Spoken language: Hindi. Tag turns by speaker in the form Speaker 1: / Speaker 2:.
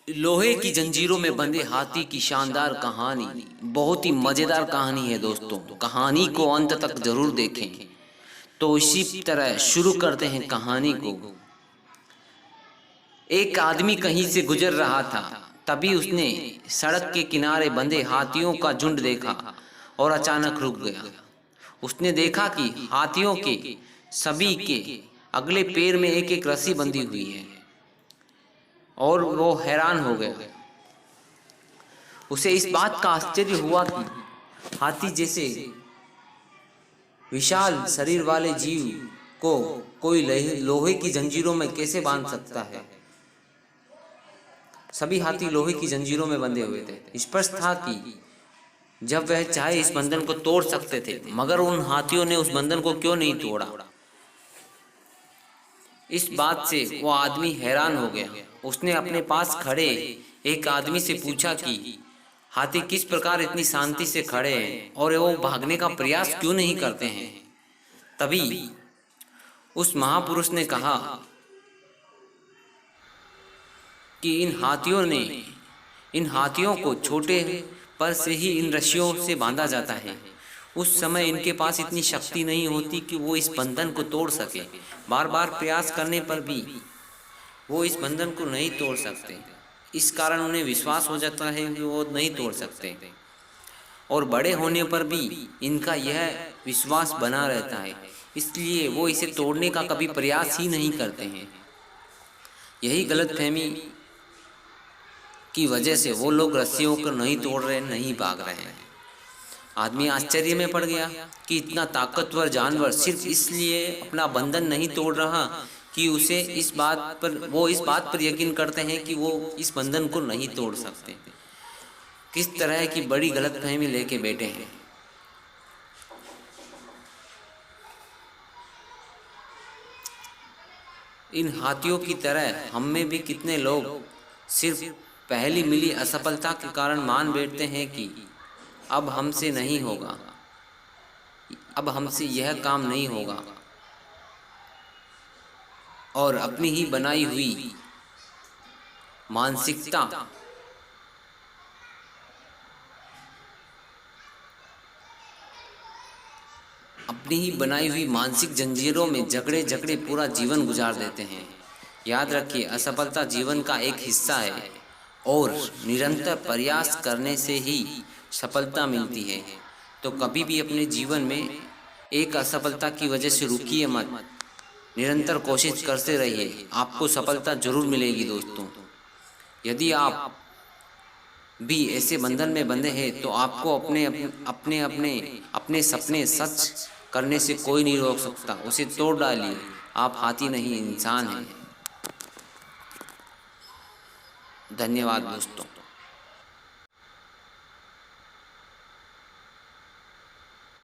Speaker 1: लोहे की जंजीरों में बंधे हाथी की शानदार कहानी बहुत ही मजेदार कहानी है दोस्तों। कहानी को अंत तक जरूर देखें। तो इसी तरह शुरू करते हैं कहानी को। एक आदमी कहीं से गुजर रहा था, तभी उसने सड़क के किनारे बंधे हाथियों का झुंड देखा और अचानक रुक गया। उसने देखा कि हाथियों के सभी के अगले पैर में एक एक रस्सी बंधी हुई है और वो हैरान हो गया। उसे इस बात का आश्चर्य हुआ कि हाथी जैसे विशाल शरीर वाले जीव को कोई लोहे की जंजीरों में कैसे बांध सकता है। सभी हाथी लोहे की जंजीरों में बंधे हुए थे। स्पष्ट था कि जब वह चाहे इस बंधन को तोड़ सकते थे, मगर उन हाथियों ने उस बंधन को क्यों नहीं तोड़ा। इस बात से वो आदमी हैरान हो गया। उसने अपने पास खड़े एक आदमी से पूछा कि हाथी किस प्रकार इतनी शांति से खड़े हैं और वो भागने का प्रयास क्यों नहीं करते हैं। तभी उस महापुरुष ने कहा कि इन हाथियों को छोटे पर से ही इन रस्सियों से बांधा जाता है। उस समय इनके पास इतनी शक्ति नहीं होती कि वो इस बंधन को तोड़ सके। बार बार प्रयास करने पर भी वो इस बंधन को नहीं तोड़ सकते। इस कारण उन्हें विश्वास हो जाता है कि वो नहीं तोड़ सकते, और बड़े होने पर भी इनका यह विश्वास बना रहता है, इसलिए वो इसे तोड़ने का कभी प्रयास ही नहीं करते हैं। यही गलतफहमी की वजह से वो लोग रस्सियों को नहीं तोड़ रहे, नहीं भाग रहे हैं। आदमी आश्चर्य में पड़ गया कि इतना ताकतवर जानवर सिर्फ इसलिए अपना बंधन नहीं तोड़ रहा कि वो इस बात पर यकीन करते हैं कि वो इस बंधन को नहीं तोड़ सकते। किस तरह की बड़ी गलतफहमी लेके बैठे हैं। इन हाथियों की तरह हम में भी कितने लोग सिर्फ पहली मिली असफलता के कारण मान बैठते हैं कि अब हमसे नहीं होगा, अब हमसे यह काम नहीं होगा, और अपनी ही बनाई हुई मानसिक जंजीरों में जकड़े पूरा जीवन गुजार देते हैं। याद रखिए, असफलता जीवन का एक हिस्सा है और निरंतर प्रयास करने से ही सफलता मिलती है। तो कभी भी अपने जीवन में एक असफलता की वजह से रुकिए मत, निरंतर कोशिश करते रहिए, आपको सफलता जरूर मिलेगी दोस्तों। यदि आप भी ऐसे बंधन में बंधे हैं तो आपको अपने सपने सच करने से कोई नहीं रोक सकता। उसे तोड़ डालिए। आप हाथी नहीं, इंसान हैं। धन्यवाद दोस्तों।